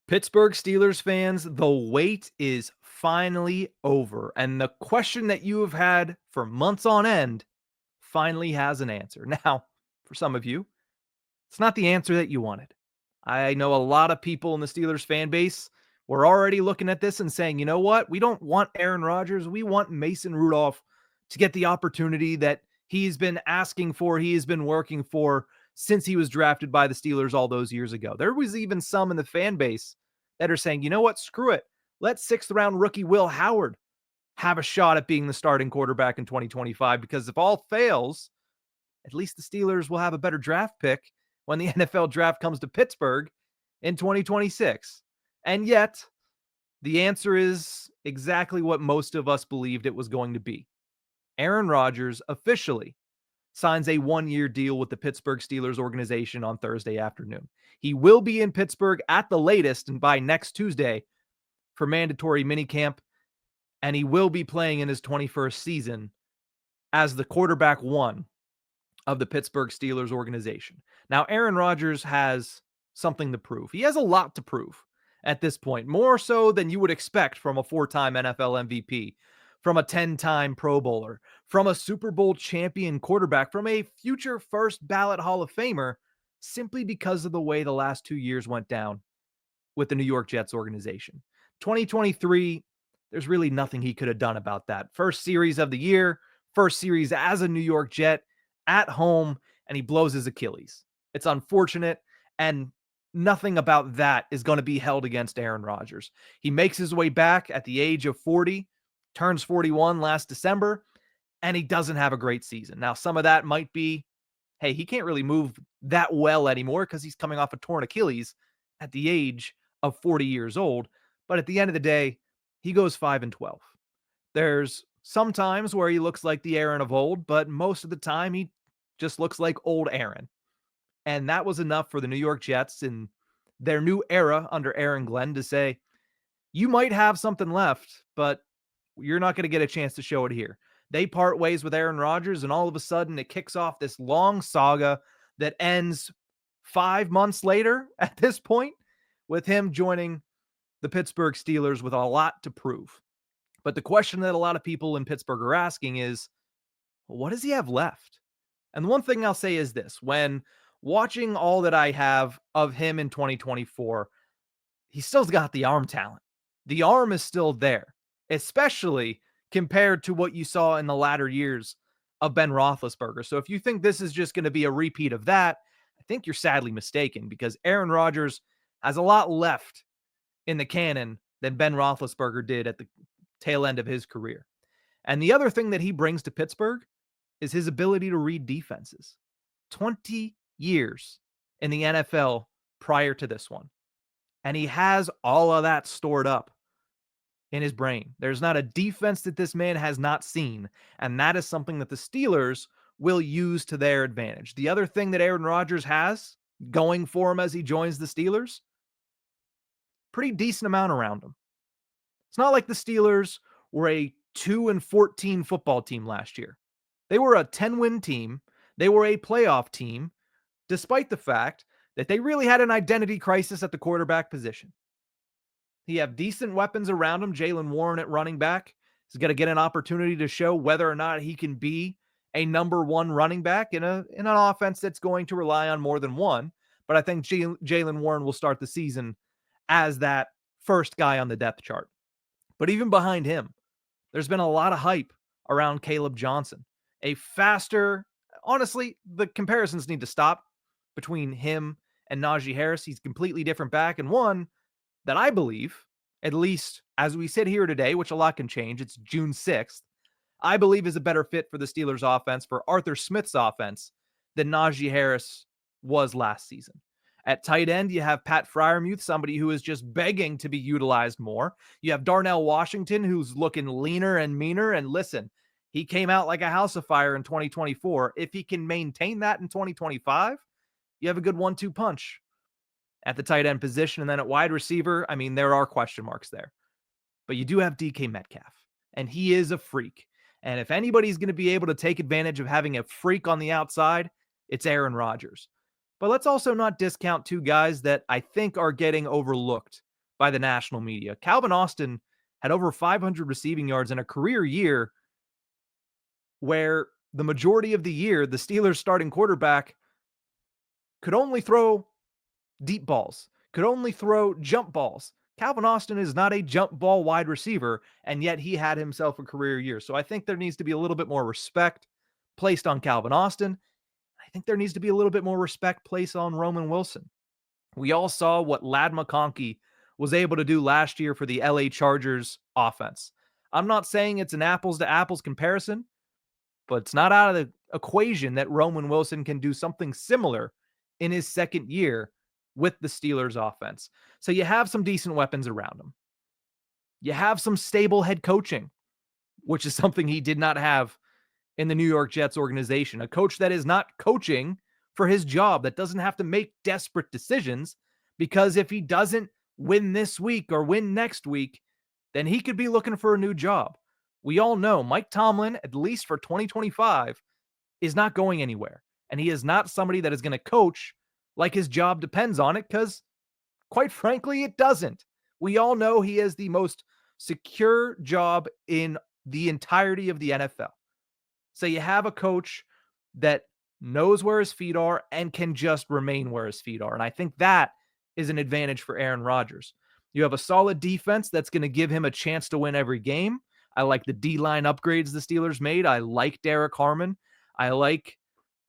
Pittsburgh Steelers fans, the wait is finally over, and the question that you have had for months on end finally has an answer. Now, for some of you, it's not the answer that you wanted. I know a lot of people in the Steelers fan base were already looking at this and saying, you know what? We don't want Aaron Rodgers. We want Mason Rudolph to get the opportunity that he's been asking for, he has been working for since he was drafted by the Steelers all those years ago. There was even some in the fan base that are saying, you know what? Screw it. Let sixth round rookie Will Howard have a shot at being the starting quarterback in 2025, because if all fails, at least the Steelers will have a better draft pick when the NFL draft comes to Pittsburgh in 2026. And yet, the answer is exactly what most of us believed it was going to be. Aaron Rodgers officially signs a one-year deal with the Pittsburgh Steelers organization on Thursday afternoon. He will be in Pittsburgh at the latest and by next Tuesday for mandatory minicamp, and he will be playing in his 21st season as the quarterback one of the Pittsburgh Steelers organization. Now, Aaron Rodgers has something to prove. He has a lot to prove at this point, more so than you would expect from a four-time NFL MVP, from a 10-time Pro Bowler, from a Super Bowl champion quarterback, from a future first ballot Hall of Famer, simply because of the way the last 2 years went down with the New York Jets organization. 2023, there's really nothing he could have done about that. First series of the year, first series as a New York Jet at home, and he blows his Achilles. It's unfortunate, and nothing about that is going to be held against Aaron Rodgers. He makes his way back at the age of 40, turns 41 last December, and he doesn't have a great season. Now, some of that might be, hey, he can't really move that well anymore because he's coming off a torn Achilles at the age of 40 years old. But at the end of the day, he goes 5-12. There's some times where he looks like the Aaron of old, but most of the time he just looks like old Aaron. And that was enough for the New York Jets in their new era under Aaron Glenn to say, you might have something left, but you're not going to get a chance to show it here. They part ways with Aaron Rodgers, and all of a sudden it kicks off this long saga that ends 5 months later at this point with him joining the Pittsburgh Steelers with a lot to prove. But the question that a lot of people in Pittsburgh are asking is, well, what does he have left? And the one thing I'll say is this: when watching all that I have of him in 2024, he still's got the arm talent. The arm is still there, especially compared to what you saw in the latter years of Ben Roethlisberger. So if you think this is just going to be a repeat of that, I think you're sadly mistaken, because Aaron Rodgers has a lot left in the cannon than Ben Roethlisberger did at the tail end of his career. And the other thing that he brings to Pittsburgh is his ability to read defenses. 20 years in the NFL prior to this one. And he has all of that stored up in his brain. There's not a defense that this man has not seen. And that is something that the Steelers will use to their advantage. The other thing that Aaron Rodgers has going for him as he joins the Steelers, pretty decent amount around him. It's not like the Steelers were a 2-14 football team last year. They were a 10-win team. They were a playoff team, despite the fact that they really had an identity crisis at the quarterback position. He have decent weapons around him. Jaylen Warren at running back is going to get an opportunity to show whether or not he can be a number one running back in an offense that's going to rely on more than one. But I think Jaylen Warren will start the season as that first guy on the depth chart. But even behind him, there's been a lot of hype around Caleb Johnson. A faster, honestly, the comparisons need to stop between him and Najee Harris. He's a completely different back, and one that I believe, at least as we sit here today, which a lot can change, it's June 6th, I believe is a better fit for the Steelers offense, for Arthur Smith's offense, than Najee Harris was last season. At tight end, you have Pat Freiermuth, somebody who is just begging to be utilized more. You have Darnell Washington, who's looking leaner and meaner. And listen, he came out like a house of fire in 2024. If he can maintain that in 2025, you have a good 1-2 punch at the tight end position. And then at wide receiver, I mean, there are question marks there. But you do have DK Metcalf, and he is a freak. And if anybody's going to be able to take advantage of having a freak on the outside, it's Aaron Rodgers. But let's also not discount two guys that I think are getting overlooked by the national media. Calvin Austin had over 500 receiving yards in a career year where the majority of the year, the Steelers starting quarterback could only throw deep balls, could only throw jump balls. Calvin Austin is not a jump ball wide receiver, and yet he had himself a career year. So I think there needs to be a little bit more respect placed on Calvin Austin. I think there needs to be a little bit more respect placed on Roman Wilson. We all saw what Ladd McConkey was able to do last year for the LA Chargers offense. I'm not saying it's an apples to apples comparison, but it's not out of the equation that Roman Wilson can do something similar in his second year with the Steelers offense. So you have some decent weapons around him. You have some stable head coaching, which is something he did not have in the New York Jets organization. A coach that is not coaching for his job, that doesn't have to make desperate decisions, because if he doesn't win this week or win next week, then he could be looking for a new job. We all know Mike Tomlin, at least for 2025, is not going anywhere. And he is not somebody that is going to coach like his job depends on it, because quite frankly, it doesn't. We all know he has the most secure job in the entirety of the NFL. So you have a coach that knows where his feet are and can just remain where his feet are. And I think that is an advantage for Aaron Rodgers. You have a solid defense that's going to give him a chance to win every game. I like the D-line upgrades the Steelers made. I like Derek Harmon. I like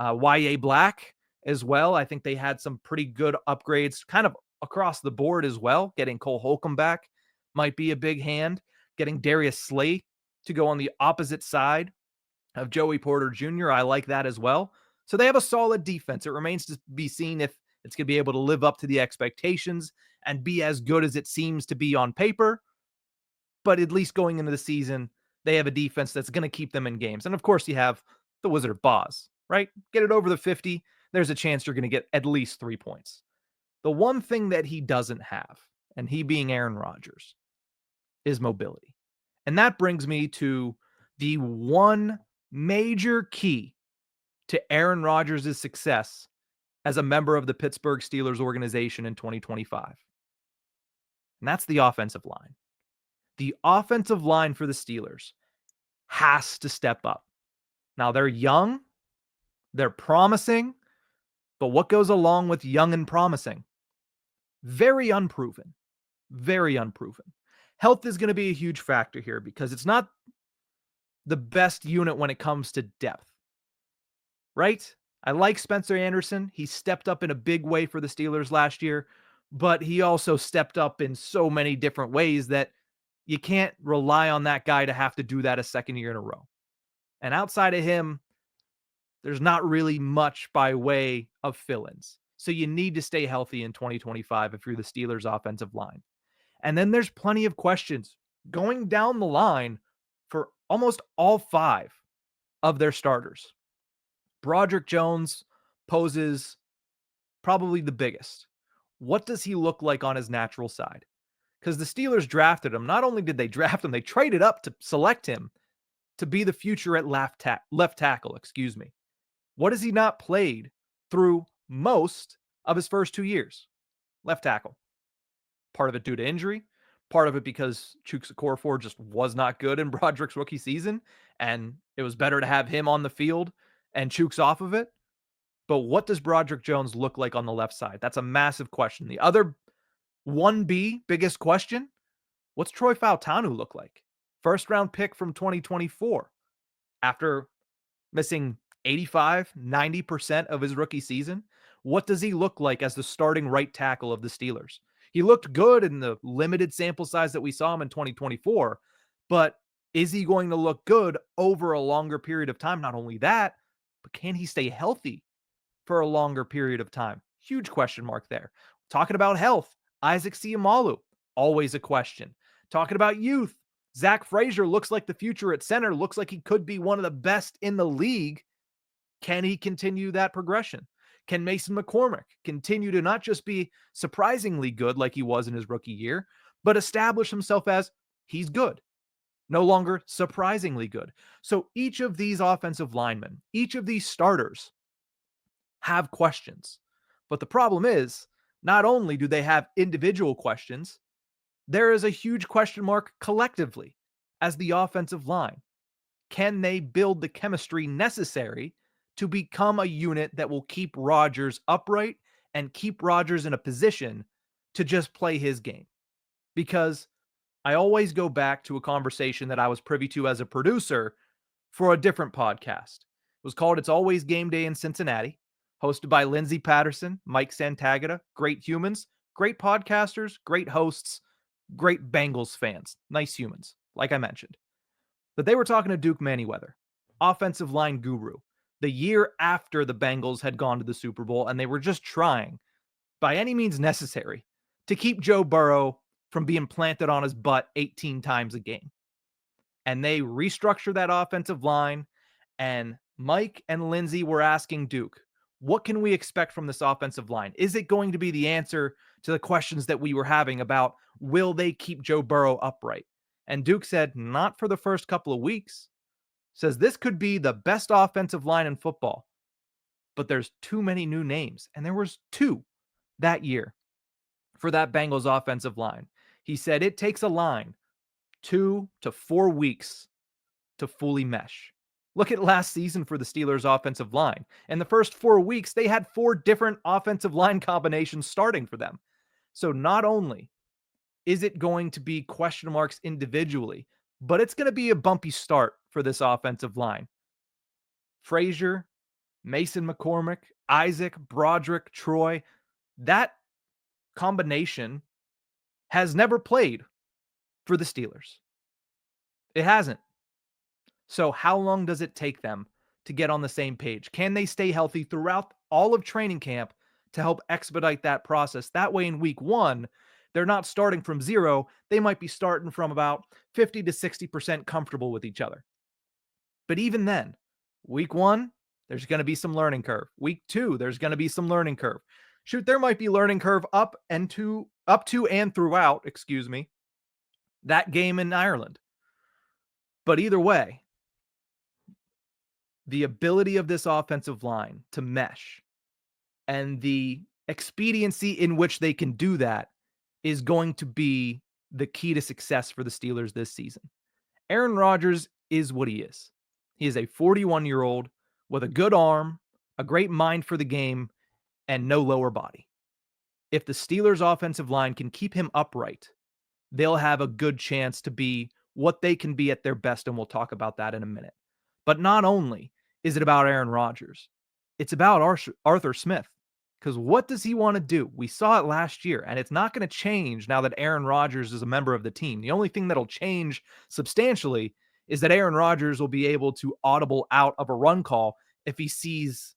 Y.A. Black as well. I think they had some pretty good upgrades kind of across the board as well. Getting Cole Holcomb back might be a big hand. Getting Darius Slay to go on the opposite side of Joey Porter Jr., I like that as well. So they have a solid defense. It remains to be seen if it's going to be able to live up to the expectations and be as good as it seems to be on paper. But at least going into the season, they have a defense that's going to keep them in games. And of course, you have the Wizard of Boz, right? Get it over the 50. There's a chance you're going to get at least 3 points. The one thing that he doesn't have, and he being Aaron Rodgers, is mobility. And that brings me to the one major key to Aaron Rodgers' success as a member of the Pittsburgh Steelers organization in 2025. And that's the offensive line. The offensive line for the Steelers has to step up. Now, they're young, they're promising, but what goes along with young and promising? Very unproven. Very unproven. Health is going to be a huge factor here because it's not the best unit when it comes to depth, right? I like Spencer Anderson. He stepped up in a big way for the Steelers last year, but he also stepped up in so many different ways that you can't rely on that guy to have to do that a second year in a row. And outside of him, there's not really much by way of fill-ins. So you need to stay healthy in 2025 if you're the Steelers offensive line. And then there's plenty of questions going down the line for almost all 5 of their starters. Broderick Jones poses probably the biggest. What does he look like on his natural side? Because the Steelers drafted him. Not only did they draft him, they traded up to select him to be the future at left tackle. What has he not played through most of his first 2 years? Left tackle. Part of it due to injury, part of it because Chuks Okorafor just was not good in Broderick's rookie season, and it was better to have him on the field and Chuks off of it. But what does Broderick Jones look like on the left side? That's a massive question. The other 1B biggest question, what's Troy Fautanu look like? First round pick from 2024 after missing 85, 90% of his rookie season. What does he look like as the starting right tackle of the Steelers? He looked good in the limited sample size that we saw him in 2024, but is he going to look good over a longer period of time? Not only that, but can he stay healthy for a longer period of time? Huge question mark there. Talking about health, Isaac Seumalo, always a question. Talking about youth, Zach Frazier looks like the future at center, looks like he could be one of the best in the league. Can he continue that progression? Can Mason McCormick continue to not just be surprisingly good like he was in his rookie year, but establish himself as he's good, no longer surprisingly good? So each of these offensive linemen, each of these starters have questions. But the problem is, not only do they have individual questions, there is a huge question mark collectively as the offensive line. Can they build the chemistry necessary to become a unit that will keep Rodgers upright and keep Rodgers in a position to just play his game? Because I always go back to a conversation that I was privy to as a producer for a different podcast. It was called It's Always Game Day in Cincinnati, hosted by Lindsey Patterson, Mike Santagata, great humans, great podcasters, great hosts, great Bengals fans, nice humans, like I mentioned. But they were talking to Duke Manyweather, offensive line guru, the year after the Bengals had gone to the Super Bowl, and they were just trying, by any means necessary, to keep Joe Burrow from being planted on his butt 18 times a game. And they restructured that offensive line, and Mike and Lindsey were asking Duke, what can we expect from this offensive line? Is it going to be the answer to the questions that we were having about will they keep Joe Burrow upright? And Duke said, not for the first couple of weeks. Says this could be the best offensive line in football, but there's too many new names. And there was two that year for that Bengals offensive line. He said it takes a line 2 to 4 weeks to fully mesh. Look at last season for the Steelers offensive line. In the first 4 weeks, they had 4 different offensive line combinations starting for them. So not only is it going to be question marks individually, but it's going to be a bumpy start for this offensive line. Frazier, Mason McCormick, Isaac, Broderick, Troy, that combination has never played for the Steelers. It hasn't. So how long does it take them to get on the same page? Can they stay healthy throughout all of training camp to help expedite that process? That way in week 1, they're not starting from 0. They might be starting from about 50 to 60% comfortable with each other. But even then, week 1, there's going to be some learning curve. Week 2, there's going to be some learning curve. Shoot, there might be learning curve up to and throughout, that game in Ireland. But either way, the ability of this offensive line to mesh and the expediency in which they can do that is going to be the key to success for the Steelers this season. Aaron Rodgers is what he is. He is a 41-year-old with a good arm, a great mind for the game, and no lower body. If the Steelers' offensive line can keep him upright, they'll have a good chance to be what they can be at their best, and we'll talk about that in a minute. But not only is it about Aaron Rodgers, it's about Arthur Smith. Because what does he want to do? We saw it last year, and it's not going to change now that Aaron Rodgers is a member of the team. The only thing that'll change substantially is that Aaron Rodgers will be able to audible out of a run call if he sees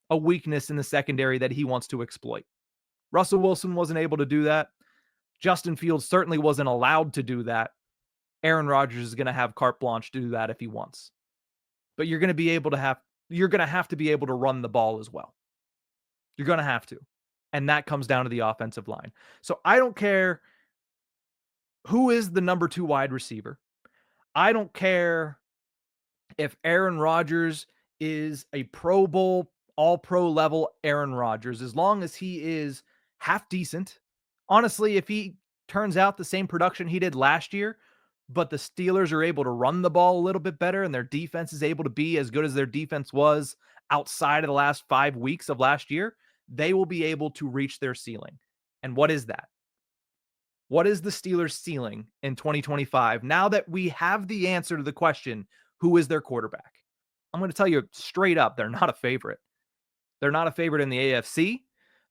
a weakness in the secondary that he wants to exploit. Russell Wilson wasn't able to do that. Justin Fields certainly wasn't allowed to do that. Aaron Rodgers is going to have carte blanche to do that if he wants. But you're going to have to be able to run the ball as well. You're going to have to. And that comes down to the offensive line. So I don't care who is the number 2 wide receiver. I don't care if Aaron Rodgers is a Pro Bowl, all-pro level Aaron Rodgers, as long as he is half decent. Honestly, if he turns out the same production he did last year, but the Steelers are able to run the ball a little bit better and their defense is able to be as good as their defense was outside of the last 5 weeks of last year, they will be able to reach their ceiling. And what is that? What is the Steelers' ceiling in 2025 now that we have the answer to the question, who is their quarterback? I'm going to tell you straight up, they're not a favorite. They're not a favorite in the AFC.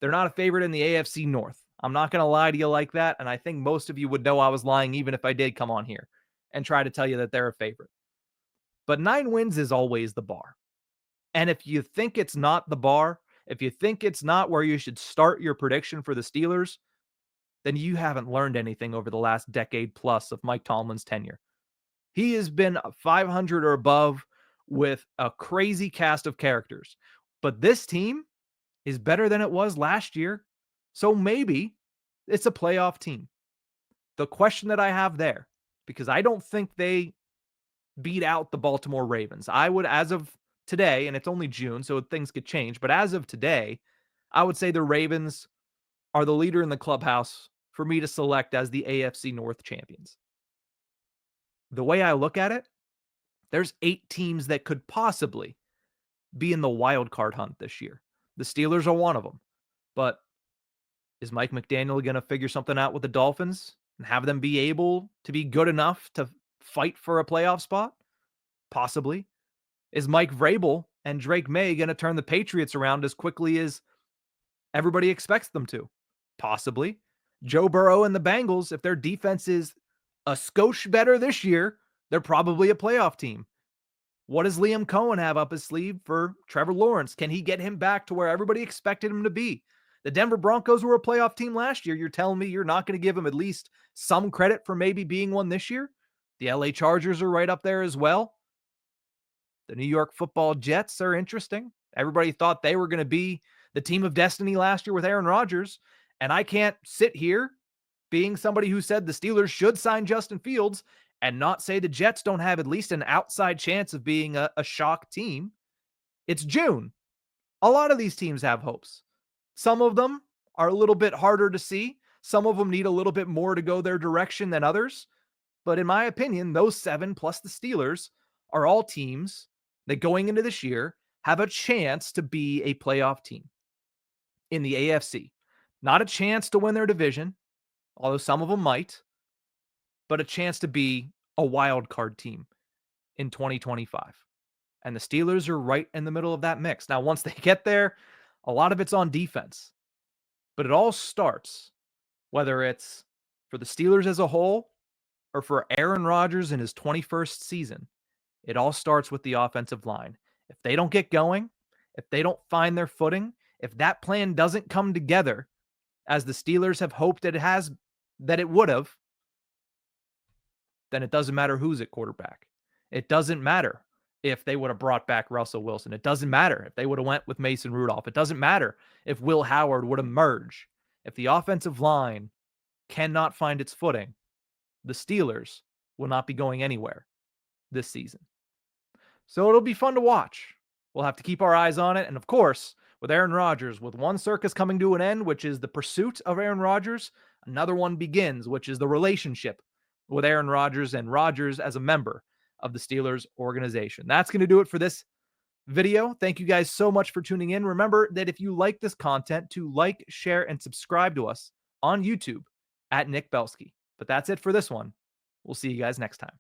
They're not a favorite in the AFC North. I'm not going to lie to you like that, and I think most of you would know I was lying even if I did come on here and try to tell you that they're a favorite. But 9 wins is always the bar. And if you think it's not the bar, if you think it's not where you should start your prediction for the Steelers, then you haven't learned anything over the last decade plus of Mike Tomlin's tenure. He has been 500 or above with a crazy cast of characters. But this team is better than it was last year. So maybe it's a playoff team. The question that I have there, because I don't think they beat out the Baltimore Ravens. I would, as of today, and it's only June, so things could change, but as of today, I would say the Ravens are the leader in the clubhouse for me to select as the AFC North champions. The way I look at it, there's 8 teams that could possibly be in the wild card hunt this year. The Steelers are one of them. But is Mike McDaniel going to figure something out with the Dolphins and have them be able to be good enough to fight for a playoff spot? Possibly. Is Mike Vrabel and Drake May going to turn the Patriots around as quickly as everybody expects them to? Possibly. Joe Burrow and the Bengals, if their defense is a skosh better this year, they're probably a playoff team. What does Liam Cohen have up his sleeve for Trevor Lawrence? Can he get him back to where everybody expected him to be? The Denver Broncos were a playoff team last year. You're telling me you're not going to give them at least some credit for maybe being one this year? The LA Chargers are right up there as well. The New York Football Jets are interesting. Everybody thought they were going to be the team of destiny last year with Aaron Rodgers. And I can't sit here being somebody who said the Steelers should sign Justin Fields and not say the Jets don't have at least an outside chance of being a shock team. It's June. A lot of these teams have hopes. Some of them are a little bit harder to see. Some of them need a little bit more to go their direction than others. But in my opinion, those 7 plus the Steelers are all teams that going into this year have a chance to be a playoff team in the AFC. Not a chance to win their division, although some of them might, but a chance to be a wild card team in 2025. And the Steelers are right in the middle of that mix. Now, once they get there, a lot of it's on defense. But it all starts, whether it's for the Steelers as a whole or for Aaron Rodgers in his 21st season, it all starts with the offensive line. If they don't get going, if they don't find their footing, if that plan doesn't come together as the Steelers have hoped that it would have, then it doesn't matter who's at quarterback. It doesn't matter if they would have brought back Russell Wilson. It doesn't matter if they would have went with Mason Rudolph. It doesn't matter if Will Howard would emerge. If the offensive line cannot find its footing, the Steelers will not be going anywhere this season. So it'll be fun to watch. We'll have to keep our eyes on it. And of course, with Aaron Rodgers, with one circus coming to an end, which is the pursuit of Aaron Rodgers, another one begins, which is the relationship with Aaron Rodgers and Rodgers as a member of the Steelers organization. That's going to do it for this video. Thank you guys so much for tuning in. Remember that if you like this content, to like, share, and subscribe to us on YouTube at Nick Belsky. But that's it for this one. We'll see you guys next time.